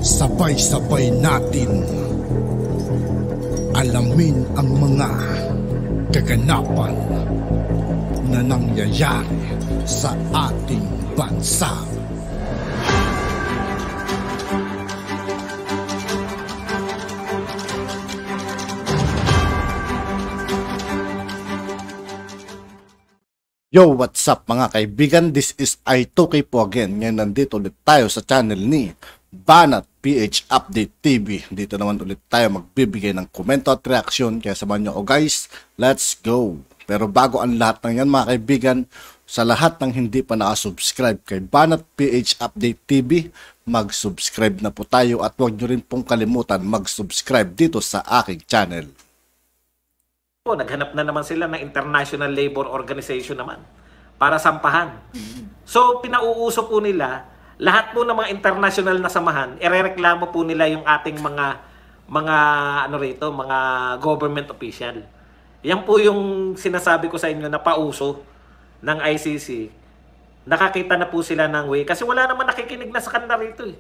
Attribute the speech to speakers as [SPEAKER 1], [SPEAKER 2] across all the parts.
[SPEAKER 1] Sabay-sabay natin alamin ang mga kaganapan na nangyayari sa ating bansa. Yo, what's up mga kaibigan? This is I2K po again. Ngayon nandito ulit tayo sa channel ni Banat PH Update TV. Dito naman ulit tayo magbibigay ng komento at reaksyon. Kaya samahan nyo ako guys, let's go! Pero bago ang lahat ng yan mga kaibigan, sa lahat ng hindi pa nakasubscribe kay Banat PH Update TV, mag-subscribe na po tayo at huwag nyo rin pong kalimutan mag-subscribe dito sa aking channel.
[SPEAKER 2] Naghanap na naman sila ng International Labor Organization naman para sampahan. So pinauuso po nila lahat po ng mga international na samahan, irereklamo po nila yung ating mga mga government official. Yan po yung sinasabi ko sa inyo na pauso ng ICC. Nakakita na po sila ng way kasi wala naman nakikinig na sa kanila rito eh.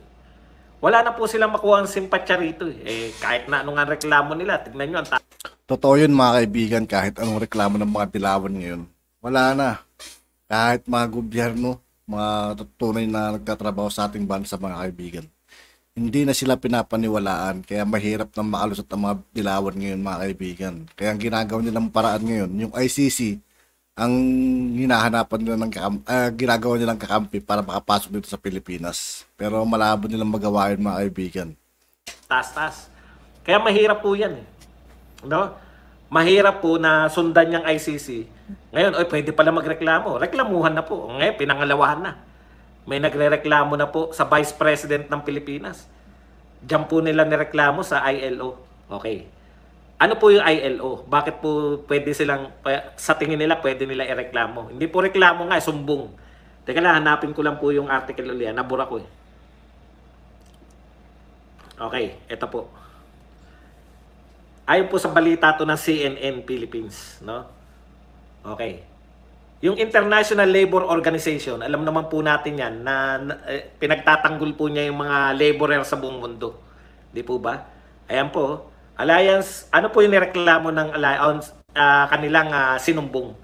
[SPEAKER 2] Wala na po silang makuha ang simpatya rito eh. Kahit na anong reklamo nila, tignan nyo ang
[SPEAKER 1] Totoo yun mga kaibigan, kahit anong reklamo ng mga dilawan ngayon, wala na. Kahit mga gobyerno, mga tunay na nagtatrabaho sa ating bansa mga kaibigan, hindi na sila pinapaniwalaan, kaya mahirap na makalusot ang mga dilawan ngayon mga kaibigan. Kaya ang ginagawa nilang paraan ngayon, yung ICC, ang hinahanapan nila ng ginagawa nilang kakampi para makapasok dito sa Pilipinas. Pero malabo nilang magawa yun mga kaibigan.
[SPEAKER 2] Taas. Kaya mahirap po yan eh. No? Mahirap po na sundan yung ICC. Ngayon, pwede pala magreklamo. Reklamuhan na po. Ngayon, pinangalawahan na. May nagrereklamo na po sa Vice President ng Pilipinas. Diyan po nila nireklamo sa ILO. Okay. Ano po yung ILO? Bakit po pwede silang, sa tingin nila, pwede nila ireklamo? Hindi po reklamo nga, sumbong. Teka lang, hanapin ko lang po yung article ulit. Nabura ko eh. Okay, ito po. Ayon po sa balita to ng CNN Philippines, no? Okay. Yung International Labor Organization, alam naman po natin yan na pinagtatanggol po niya yung mga laborer sa buong mundo. Di po ba? Ayan po, Alliance, ano po yung nireklamo ng Alliance, kanilang sinumbong?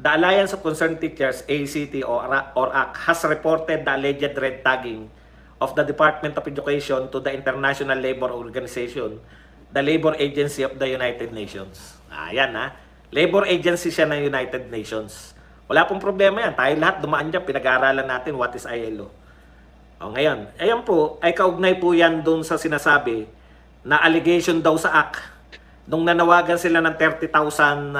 [SPEAKER 2] The Alliance of Concerned Teachers, ACT or AC, has reported the alleged red tagging of the Department of Education to the International Labor Organization, the Labor Agency of the United Nations. Ayan ha. Labor Agency siya ng United Nations. Wala pong problema yan. Tayo lahat dumaan dyan. Pinag-aaralan natin what is ILO. O ngayon, ayan po, ay kaugnay po yan doon sa sinasabi na allegation daw sa AC. Nung nanawagan sila ng 30,000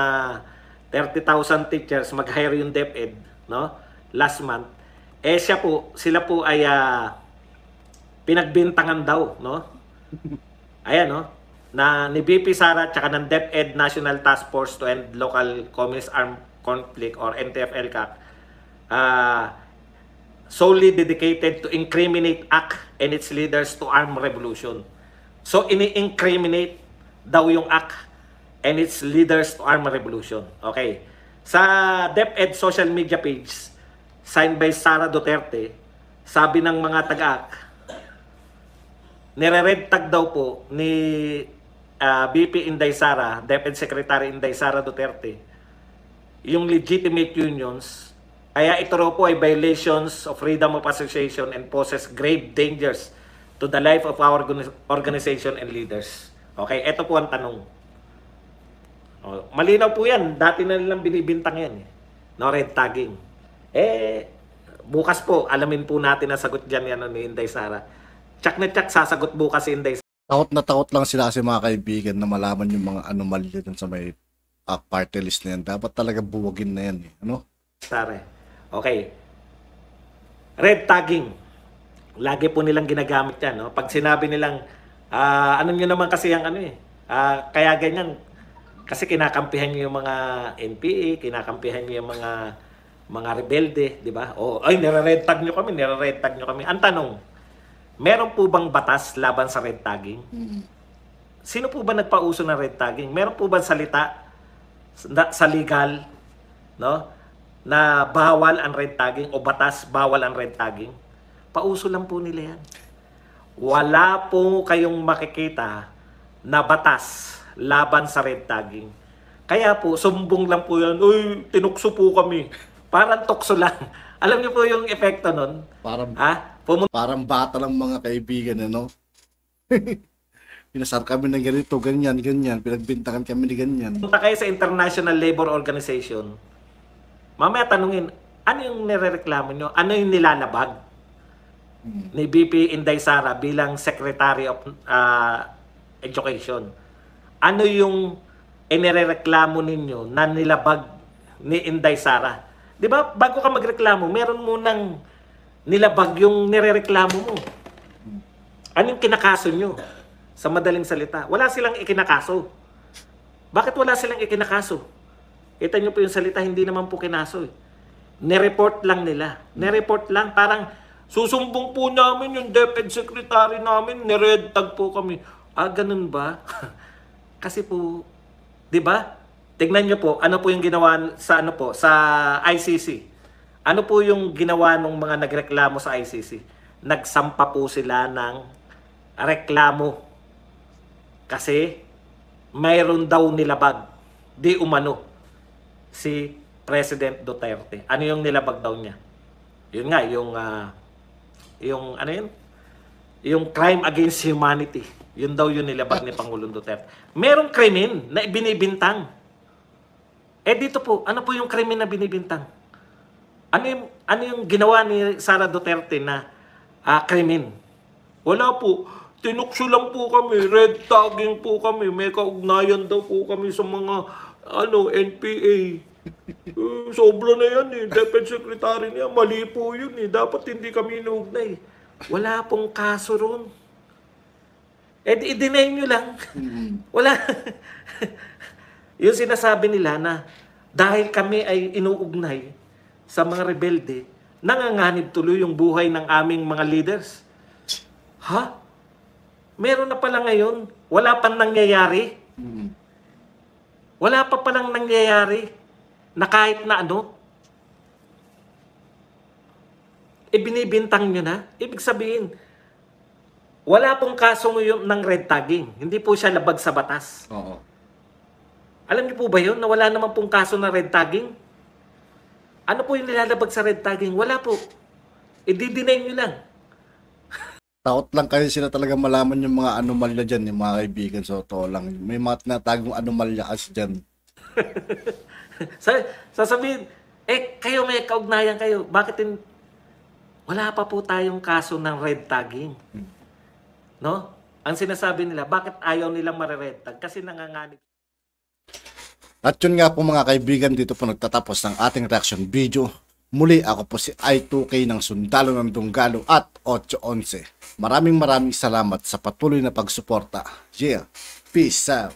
[SPEAKER 2] teachers, mag-hire yung DepEd, no? Last month. Sila po ay pinagbintangan daw, no? Ayan, no? Na ni BP Sara at saka ng DepEd National Task Force to End Local Communist Armed Conflict or NTF-ELCAC solely dedicated to incriminate AC and its leaders to armed revolution. So ini-incriminate daw yung AC and its leaders to armed revolution. Okay. Sa DepEd social media page signed by Sara Duterte, sabi ng mga taga-AC, nire-red tag daw po ni BP Inday Sara, DepEd Secretary Inday Sara Duterte, yung legitimate unions, kaya ito raw po ay violations of freedom of association and poses grave dangers to the life of our organization and leaders. Okay, ito po ang tanong. Malinaw po yan, dati na nilang binibintang yan. No, red tagging. Bukas po, alamin po natin ang sagot dyan yan ni Inday Sara. Tsak na tsak, sasagot bukas si Inday Sara.
[SPEAKER 1] Takot lang sila kasi mga kaibigan na malaman yung mga anomalya dun sa may party list na yan. Dapat talaga buwagin na yan. Ano?
[SPEAKER 2] Sare. Okay. Red tagging. Lagi po nilang ginagamit yan. No? Pag sinabi nilang, ano nyo naman kasi yung ano eh. Kaya ganyan. Kasi kinakampihan nyo yung mga NPA, kinakampihan nyo yung mga rebelde. Di ba? Nire-red tag nyo kami. Ang tanong, meron po bang batas laban sa red tagging? Sino po ba nagpauso ng red tagging? Meron po ba salita sa legal, no, na bawal ang red tagging o batas bawal ang red tagging? Pauso lang po nila yan. wala po kayong makikita na batas laban sa red tagging. Kaya po, sumbong lang po yan, uy, tinukso po kami. Parang tukso lang. Alam niyo po yung epekto nun?
[SPEAKER 1] Parang,
[SPEAKER 2] Pumunta
[SPEAKER 1] parang bata lang mga kaibigan, ano? Pinasar kami ng ganito, ganyan, ganyan. Pinagbintangan kami ni ganyan.
[SPEAKER 2] kayo sa International Labor Organization, mamaya tanungin, ano yung nirereklamo nyo? Ano yung nilalabag ni BP Inday Sara bilang Secretary of Education? Ano yung inirereklamo ninyo na nilabag ni Inday Sara? Di ba, bago ka magreklamo, meron munang nilabag yung nirereklamo mo. Ano yung kinakaso nyo? Sa madaling salita, wala silang ikinakaso. Bakit wala silang ikinakaso? Kita nyo po yung salita, hindi naman po kinaso. Nireport lang nila. Nireport lang, parang susumbong po namin yung DepEd Secretary namin, nired tag po kami. Ganun ba? Kasi po, di ba? Tignan nyo po, ano po yung ginawa sa ICC. Ano po yung ginawa ng mga nagreklamo sa ICC? Nagsampa po sila ng reklamo. Kasi mayroon daw nilabag, di umano, si President Duterte. Ano yung nilabag daw niya? Yun nga, yung ano yun? Yung crime against humanity. Yun daw yung nilabag ni Pangulong Duterte. Merong krimen na binibintang. Dito po, ano po yung krimen na binibintang? Ano yung ginawa ni Sara Duterte na krimen? Wala po. Tinukso lang po kami, red tagging po kami, may kaugnayan daw po kami sa mga NPA. Sobra na yan DepEd Secretary niya, mali po yun dapat hindi kami inuugnay. Wala pong kaso ron. I-deny nyo lang. Wala. Yung sinasabi nila na dahil kami ay inuugnay sa mga rebelde, nanganganib tuloy yung buhay ng aming mga leaders. Meron na pala ngayon, wala pang nangyayari. Wala pa palang nangyayari na kahit na binibintang nyo na. Ibig sabihin, wala pong kaso ngayon ng red tagging. Hindi po siya labag sa batas.
[SPEAKER 1] Oo.
[SPEAKER 2] Alam niyo po ba yun na wala naman pong kaso ng red tagging? Ano po yung nilalabag sa red tagging? Wala po. I-deny nyo lang.
[SPEAKER 1] Takot lang kasi sila talaga malaman yung mga anomalya dyan, yung mga kaibigan. So, to lang. May mga tinatagong anomalya kasi dyan.
[SPEAKER 2] Sasabihin, kayo may kaugnayan kayo. Bakit wala pa po tayong kaso ng red tagging? No? Ang sinasabi nila, bakit ayaw nilang mare-red tag? Kasi nanganganib.
[SPEAKER 1] At yun nga po mga kaibigan, dito po nagtatapos ng ating reaction video. Muli ako po si I2K ng Sundalo ng Dunggalo at 811. Maraming salamat sa patuloy na pagsuporta. Yeah, peace out.